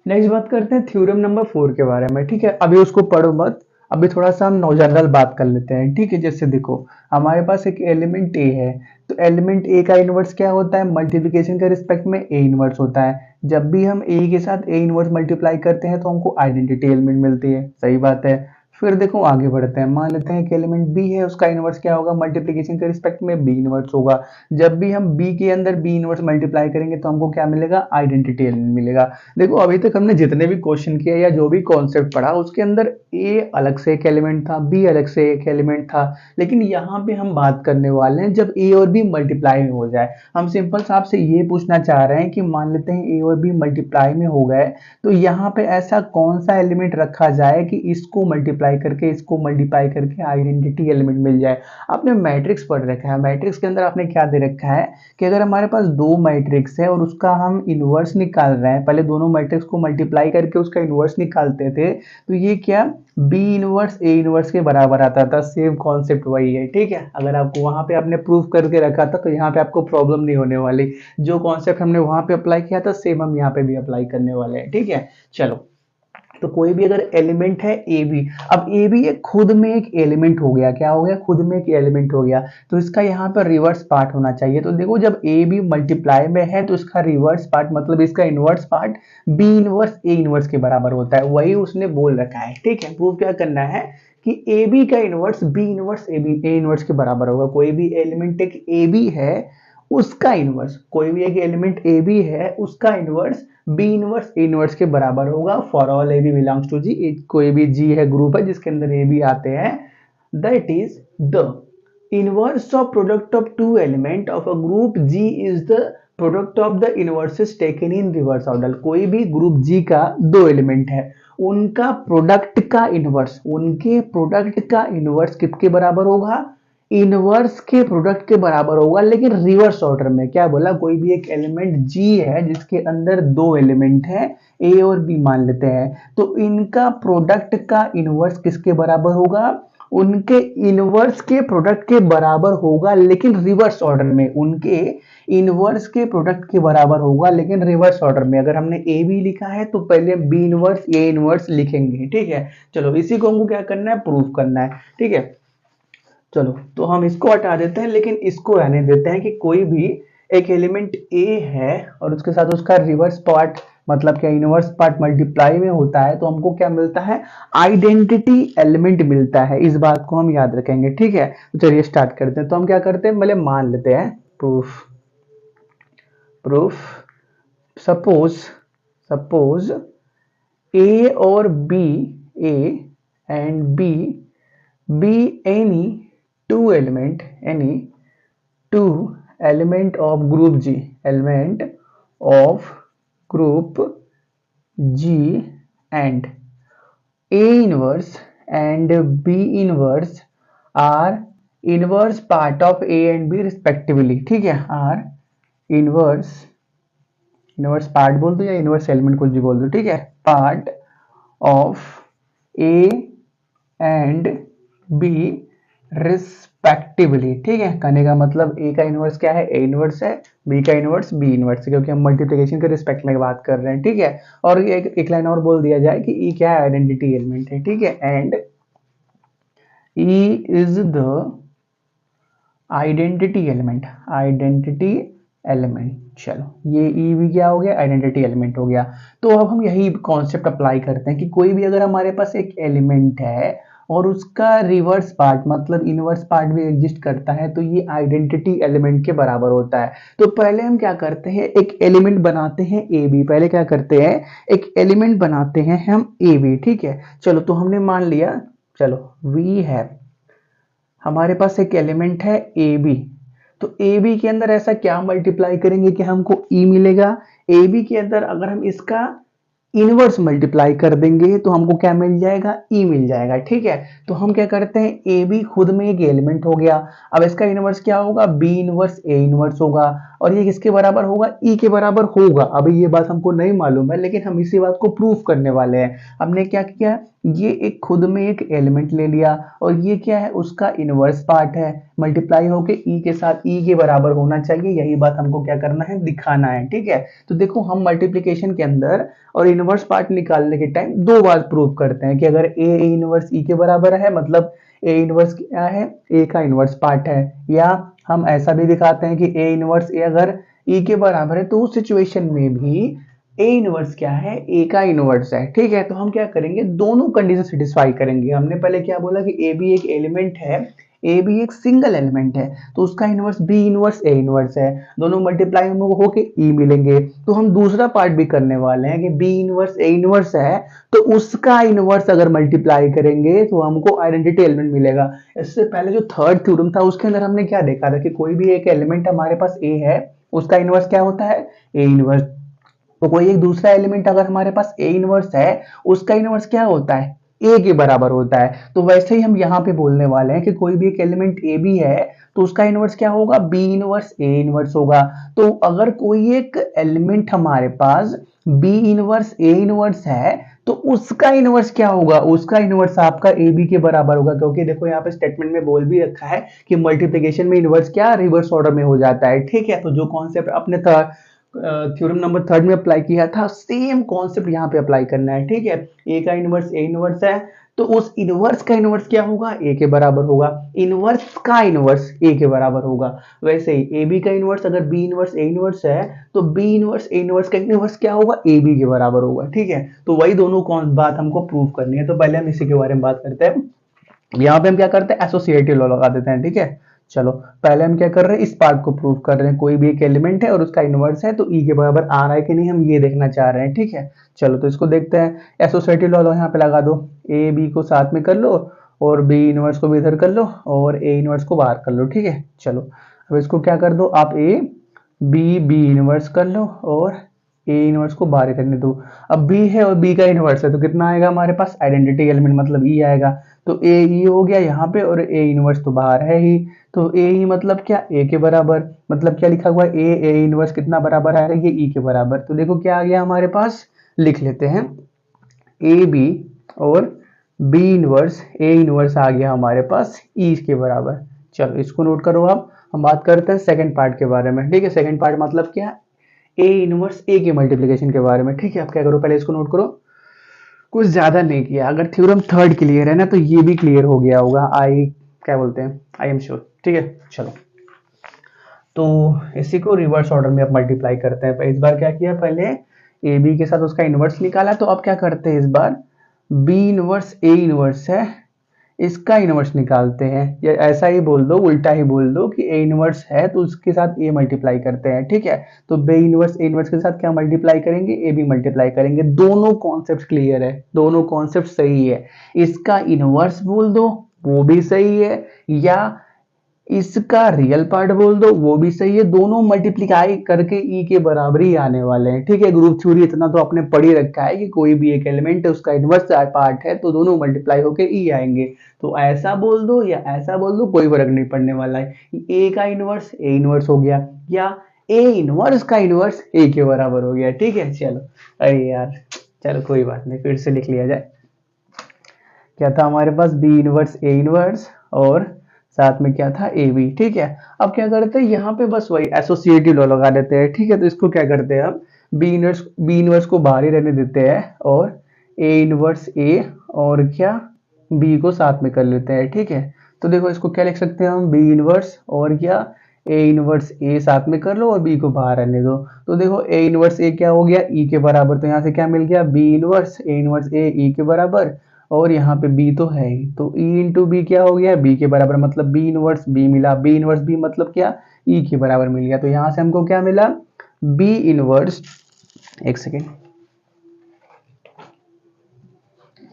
Next बात करते हैं थ्योरम नंबर 4 के बारे में। ठीक है, अभी उसको पढ़ो मत, अभी थोड़ा सा हम जनरल बात कर लेते हैं। ठीक है, जैसे देखो हमारे पास एक एलिमेंट ए है, तो एलिमेंट ए का इनवर्स क्या होता है, मल्टीप्लिकेशन के रिस्पेक्ट में ए इनवर्स होता है। जब भी हम ए के साथ ए इनवर्स मल्टीप्लाई करते हैं तो हमको आइडेंटिटी एलिमेंट मिलती है, सही बात है। फिर देखो आगे बढ़ते हैं, मान लेते हैं कि एलिमेंट बी है, उसका इनवर्स क्या होगा, मल्टीप्लिकेशन के रिस्पेक्ट में बी इनवर्स होगा। जब भी हम बी के अंदर बी इनवर्स मल्टीप्लाई करेंगे तो हमको क्या मिलेगा, आइडेंटिटी एलिमेंट मिलेगा। देखो अभी तक हमने जितने भी क्वेश्चन किए या जो भी कॉन्सेप्ट पढ़ा उसके अंदर ए अलग से एक एलिमेंट था, बी अलग से एक एलिमेंट था, लेकिन यहाँ पे हम बात करने वाले हैं जब ए और बी मल्टीप्लाई में हो जाए। हम सिंपल साहब से ये पूछना चाह रहे हैं कि मान लेते हैं ए और बी मल्टीप्लाई में हो गए, तो यहाँ पे ऐसा कौन सा एलिमेंट रखा जाए कि इसको मल्टीप्लाई करके इसको मल्टीप्लाई करके आइडेंटिटी एलिमेंट मिल जाए। आपने मैट्रिक्स पढ़ रखा है, मैट्रिक्स के अंदर आपने क्या दे रखा है कि अगर हमारे पास दो मैट्रिक्स है और उसका हम इनवर्स निकाल रहे हैं, पहले दोनों मैट्रिक्स को मल्टीप्लाई करके उसका इनवर्स निकालते थे, तो ये क्या बी इनवर्स ए इनवर्स के बराबर आता था। सेम कॉन्सेप्ट वही है। ठीक है, अगर आपको वहां पे आपने प्रूफ करके रखा था तो यहाँ पे आपको प्रॉब्लम नहीं होने वाली। जो कॉन्सेप्ट हमने वहां पे अप्लाई किया था सेम हम यहाँ पे भी अप्लाई करने वाले हैं। ठीक है, चलो, तो कोई भी अगर एलिमेंट है ए बी, अब ए बी एक खुद में एक एलिमेंट हो गया, क्या हो गया, खुद में एक एलिमेंट हो गया, तो इसका यहाँ पर रिवर्स पार्ट होना चाहिए। तो देखो जब ए बी मल्टीप्लाई में है तो इसका रिवर्स पार्ट मतलब इसका inverse part B inverse A inverse के बराबर होता है, वही उसने बोल रखा है। ठीक है, प्रूव क्या करना है कि ए बी का inverse B inverse A inverse के बराबर होगा। कोई भी एलिमेंट एक ए बी है उसका इनवर्स, कोई भी एक एलिमेंट ए बी है उसका inverse B inverse A inverse के बराबर होगा for all A B belongs to G. कोई भी जी है, ग्रुप है जिसके अंदर ए बी आते हैं, that is the inverse of product of two element of a group G is the product of the inverses taken in reverse order. कोई भी ग्रुप जी का दो एलिमेंट है, उनका प्रोडक्ट का इनवर्स, उनके प्रोडक्ट का इनवर्स किसके बराबर होगा, इनवर्स के प्रोडक्ट के बराबर होगा, लेकिन रिवर्स ऑर्डर में। क्या बोला, कोई भी एक एलिमेंट जी है जिसके अंदर दो एलिमेंट है ए और बी मान लेते हैं, तो इनका प्रोडक्ट का इनवर्स किसके बराबर होगा, उनके इनवर्स के प्रोडक्ट के बराबर होगा, लेकिन रिवर्स ऑर्डर में। उनके इनवर्स के प्रोडक्ट के बराबर होगा लेकिन रिवर्स ऑर्डर में। अगर हमने ए बी लिखा है तो पहले बी इनवर्स ए इनवर्स लिखेंगे। ठीक है, चलो इसी को हमको क्या करना है, प्रूफ करना है। ठीक है, चलो तो हम इसको हटा देते हैं लेकिन इसको रहने देते हैं कि कोई भी एक एलिमेंट ए है और उसके साथ उसका रिवर्स पार्ट मतलब क्या इनवर्स पार्ट मल्टीप्लाई में होता है, तो हमको क्या मिलता है, आइडेंटिटी एलिमेंट मिलता है। इस बात को हम याद रखेंगे। ठीक है, तो चलिए स्टार्ट करते हैं। तो हम क्या करते हैं, पहले मान लेते हैं proof. Proof suppose suppose A और B, A and B be any two element of group G, element of group G and A inverse and B inverse are inverse part of A and B respectively। ठीक है, are inverse, inverse part बोल दो या inverse element कुछ भी बोल दो। ठीक है, part of A and B respectively. ठीक है, कहने का मतलब ए का इनवर्स क्या है, ए इनवर्स है, बी का इनवर्स बी इनवर्स है, क्योंकि हम मल्टीप्लिकेशन के रिस्पेक्ट में बात कर रहे हैं। ठीक है, और एक लाइन और बोल दिया जाए कि ई क्या है, आइडेंटिटी एलिमेंट है। ठीक है, and E is the identity element, identity element. चलो ये ई भी क्या हो गया, आइडेंटिटी एलिमेंट हो गया। तो अब हम यही कॉन्सेप्ट अप्लाई करते हैं कि कोई भी अगर हमारे पास एक एलिमेंट है और उसका रिवर्स पार्ट मतलब इनवर्स पार्ट भी एग्जिस्ट करता है, तो ये आइडेंटिटी एलिमेंट के बराबर होता है। तो पहले हम क्या करते हैं, एक एलिमेंट बनाते हैं ए बी। पहले क्या करते हैं, एक एलिमेंट बनाते हैं हम ए बी। ठीक है, चलो तो हमने मान लिया, चलो वी है, हमारे पास एक एलिमेंट है ए बी, तो ए बी के अंदर ऐसा क्या मल्टीप्लाई करेंगे कि हमको ई मिलेगा। ए बी के अंदर अगर हम इसका इनवर्स मल्टीप्लाई कर देंगे तो हमको क्या मिल जाएगा, ई मिल जाएगा। ठीक है, तो हम क्या करते हैं, ए बी खुद में एक एलिमेंट हो गया, अब इसका इनवर्स क्या होगा, बी इनवर्स ए इनवर्स होगा, और ये किसके बराबर होगा, ई के बराबर होगा। अभी ये बात हमको नहीं मालूम है लेकिन हम इसी बात को प्रूफ करने वाले हैं। हमने क्या किया, ये एक खुद में एक एलिमेंट ले लिया और ये क्या है, उसका इनवर्स पार्ट है, मल्टीप्लाई होके ई के साथ ई के बराबर होना चाहिए। यही बात हमको क्या करना है, दिखाना है। ठीक है, तो देखो हम मल्टीप्लिकेशन के अंदर और इनवर्स पार्ट निकालने के टाइम दो बार प्रूव करते हैं कि अगर ए इनवर्स ई के बराबर है, मतलब ए इनवर्स क्या है, ए का इनवर्स पार्ट है। या हम ऐसा भी दिखाते हैं कि ए इनवर्स ए अगर ई के बराबर है तो उस सिचुएशन में भी ए इनवर्स क्या है, ए का इनवर्स है। ठीक है, तो हम क्या करेंगे, दोनों कंडीशन सेटिस्फाई करेंगे। हमने पहले क्या बोला कि ए भी एक एलिमेंट है, ए भी एक सिंगल एलिमेंट है, तो उसका inverse B inverse A inverse है, दोनों मल्टीप्लाई होके ई मिलेंगे। तो हम दूसरा पार्ट भी करने वाले हैं कि बी इनवर्स ए इनवर्स है, तो उसका इनवर्स अगर मल्टीप्लाई करेंगे तो हमको आइडेंटिटी एलिमेंट मिलेगा। इससे पहले जो थर्ड थ्योरम था उसके अंदर हमने क्या देखा था कि कोई भी एक एलिमेंट हमारे पास ए है, उसका इनवर्स क्या होता है, ए इनवर्स। तो कोई एक दूसरा एलिमेंट अगर हमारे पास ए इनवर्स है, उसका इनवर्स क्या होता है, ए के बराबर होता है। तो वैसे ही हम यहाँ पे बोलने वाले हैं कि कोई भी एक एलिमेंट ए भी है तो उसका इनवर्स क्या होगा, बी इनवर्स ए इनवर्स होगा। तो अगर कोई एक एलिमेंट हमारे पास बी इनवर्स ए इनवर्स है तो उसका इनवर्स क्या होगा, उसका इनवर्स आपका ए बी के बराबर होगा। क्योंकि देखो यहाँ पे स्टेटमेंट में बोल भी रखा है कि मल्टीप्लिकेशन में इनवर्स क्या रिवर्स ऑर्डर में हो जाता है। ठीक है, तो जो कॉन्सेप्ट अपने थ्योरम नंबर थर्ड में अप्लाई किया था, सेम कॉन्सेप्ट यहाँ पे अप्लाई करना है। ठीक है, ए का इनवर्स ए इनवर्स है तो उस इनवर्स का इनवर्स क्या होगा, ए के बराबर होगा, इनवर्स का इनवर्स ए के बराबर होगा। वैसे ही ए बी का इनवर्स अगर बी इनवर्स ए इनवर्स है तो बी इनवर्स ए इनवर्स का इनवर्स क्या होगा, ए बी के बराबर होगा। ठीक है, तो वही दोनों कौन बात हमको प्रूव करनी है। तो पहले हम इसी के बारे में बात करते हैं। यहाँ पे हम क्या करते हैं, एसोसिएटिव लॉ लगा देते हैं। ठीक है, चलो पहले हम क्या कर रहे हैं, इस पार्ट को प्रूव कर रहे हैं। कोई भी एक एलिमेंट है और उसका इनवर्स है तो ई के बराबर आ रहा है कि नहीं, हम ये देखना चाह रहे हैं। ठीक है, चलो तो इसको देखते हैं। एसोसिएटिव लॉ यहाँ पे लगा दो, ए बी को साथ में कर लो और बी इनवर्स को भी इधर कर लो और ए इनवर्स को बाहर कर लो। ठीक है, चलो अब इसको क्या कर दो, आप ए बी इनवर्स कर लो और ए इनवर्स को बाहर करने दो। अब बी है और बी का इनवर्स है तो कितना आएगा हमारे पास, आइडेंटिटी एलिमेंट मतलब ई आएगा। तो ए ई हो गया यहाँ पे और ए इनवर्स तो बाहर है ही, तो ए ई मतलब क्या, ए के बराबर। मतलब क्या लिखा हुआ है, ए इनवर्स कितना बराबर आएगा, ये ई के बराबर। तो देखो क्या आ गया हमारे पास, लिख लेते हैं ए बी और बी इनवर्स ए इनवर्स आ गया हमारे पास ई के बराबर। चलो इसको नोट करो। अब हम बात करते हैं सेकंड पार्ट के बारे में। ठीक है, सेकंड पार्ट मतलब क्या, ए इनवर्स ए के मल्टीप्लिकेशन के बारे में। ठीक है, अब क्या करो, पहले इसको नोट करो। कुछ ज्यादा नहीं किया, अगर थ्योरम थर्ड क्लियर है ना तो ये भी क्लियर हो गया होगा, आई क्या बोलते हैं, आई एम श्योर। ठीक है, चलो तो इसी को रिवर्स ऑर्डर में अब मल्टीप्लाई करते हैं। इस बार क्या किया, पहले ए बी के साथ उसका इनवर्स निकाला, तो अब क्या करते हैं, इस बार बी इनवर्स ए इनवर्स है, इसका इनवर्स निकालते हैं। या ऐसा ही बोल दो, उल्टा ही बोल दो कि ए इनवर्स है तो उसके साथ ए मल्टीप्लाई करते हैं। ठीक है, तो बी इनवर्स ए इनवर्स के साथ क्या मल्टीप्लाई करेंगे, ए बी मल्टीप्लाई करेंगे। दोनों कॉन्सेप्ट क्लियर है, दोनों कॉन्सेप्ट सही है। इसका इनवर्स बोल दो वो भी सही है, या इसका रियल पार्ट बोल दो वो भी सही है, दोनों मल्टीप्लाई करके ई के बराबर ही आने वाले हैं। ठीक है, ग्रुप थ्योरी इतना तो आपने पढ़ ही रखा है कि कोई भी एक एलिमेंट है उसका इनवर्स पार्ट है तो दोनों मल्टीप्लाई होके ई आएंगे। तो ऐसा बोल दो या ऐसा बोल दो, कोई फर्क नहीं पड़ने वाला है। ए का इनवर्स ए इनवर्स हो गया या ए इनवर्स का इनवर्स ए के बराबर हो गया। ठीक है, चलो अरे यार चलो कोई बात नहीं, फिर से लिख लिया जाए। क्या था हमारे पास, बी इनवर्स ए इनवर्स और साथ में क्या था, ए बी। ठीक है, अब क्या करते हैं यहाँ पे बस वही एसोसिएटिव लॉ लगा देते हैं। ठीक है, तो इसको क्या करते हैं, हम बी इनवर्स को बाहर ही रहने देते हैं और ए इनवर्स ए और क्या बी को साथ में कर लेते हैं। ठीक है, तो देखो इसको क्या लिख सकते हैं हम, बी इनवर्स और क्या ए इनवर्स ए साथ में कर लो और बी को बाहर रहने दो। तो देखो ए इनवर्स ए क्या हो गया, ई के बराबर। तो यहाँ से क्या मिल गया, बी इनवर्स ए ई के बराबर और यहाँ पे b तो है ही, तो e इंटू बी क्या हो गया, b के बराबर, मतलब b इनवर्स b मिला। b इनवर्स b मतलब क्या, e के बराबर मिल गया। तो यहाँ से हमको क्या मिला, b इनवर्स, एक second,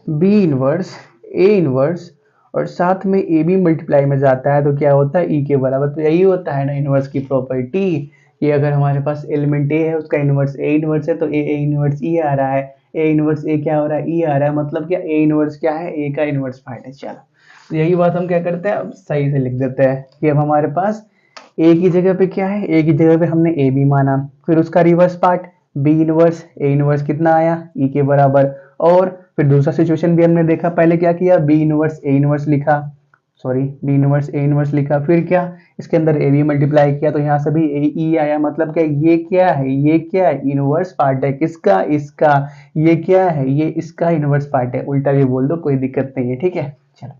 b inverse a inverse और साथ में ए बी मल्टीप्लाई में जाता है तो क्या होता है, e के बराबर। तो यही होता है ना इनवर्स की प्रॉपर्टी, कि अगर हमारे पास एलिमेंट ए है उसका इनवर्स ए इनवर्स है तो ए इनवर्स ई आ रहा है, ए इनवर्स ए क्या हो रहा है, ई आ रहा है, मतलब क्या ए इनवर्स क्या है, ए का इनवर्स पार्ट है। चलो तो यही बात हम क्या करते हैं, अब सही से लिख देते हैं कि अब हमारे पास ए की जगह पे क्या है, ए की जगह पे हमने ए बी माना, फिर उसका reverse part B inverse A inverse कितना आया, ई के बराबर, और फिर दूसरा सिचुएशन भी हमने देखा, पहले क्या किया, बी इनवर्स ए इनवर्स लिखा, sorry B inverse A inverse लिखा, फिर क्या, इसके अंदर ए बी मल्टीप्लाई किया तो यहाँ से भी ए ई आया, मतलब क्या, ये क्या है, ये क्या है, इनवर्स पार्ट है किसका, इसका, ये क्या है, ये इसका इनवर्स पार्ट है, उल्टा भी बोल दो कोई दिक्कत नहीं है, ठीक है। चलो,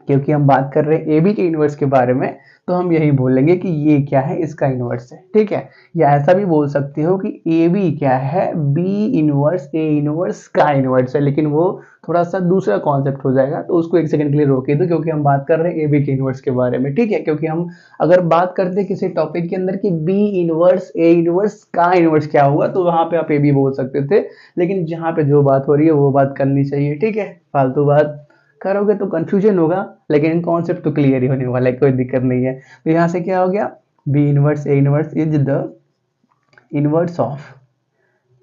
क्योंकि हम बात कर रहे हैं ए बी के इनवर्स के बारे में, तो हम यही बोलेंगे कि ये क्या है, इसका इनवर्स है, ठीक है। या ऐसा भी बोल सकते हो कि ए बी क्या है, बी इनवर्स ए इनवर्स का इनवर्स है, लेकिन वो थोड़ा सा दूसरा कॉन्सेप्ट हो जाएगा, तो उसको एक सेकंड के लिए रोके दो, क्योंकि हम बात कर रहे हैं ए बी के इनवर्स के बारे में, ठीक है। क्योंकि हम अगर बात करते हैं किसी टॉपिक के अंदर कि बी इनवर्स ए इनवर्स का इनवर्स क्या हुआ, तो वहां पे आप ए बी बोल सकते थे, लेकिन जहां पे जो बात हो रही है वो बात करनी चाहिए, ठीक है। फालतू बात करोगे तो कंफ्यूजन होगा, लेकिन कॉन्सेप्ट तो क्लियर ही होने वाला है, कोई दिक्कत नहीं है। तो यहाँ से क्या हो गया, B inverse A inverse is the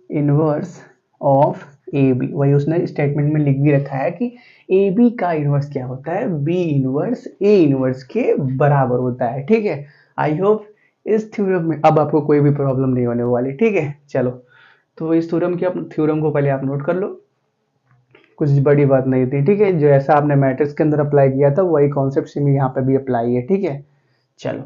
inverse of A B, वही उसने स्टेटमेंट में लिख भी रखा है कि ए बी का इनवर्स क्या होता है, बी इनवर्स ए इनवर्स के बराबर होता है, ठीक है। आई होप इस थ्योरम में अब आपको कोई भी प्रॉब्लम नहीं होने वाली, ठीक है। चलो, तो इस थ्योरम को पहले आप नोट कर लो, कुछ बड़ी बात नहीं थी, ठीक है। जो ऐसा आपने मैट्रिक्स के अंदर अप्लाई किया था वही कॉन्सेप्ट सेम यहाँ पे भी अप्लाई है, ठीक है। चलो,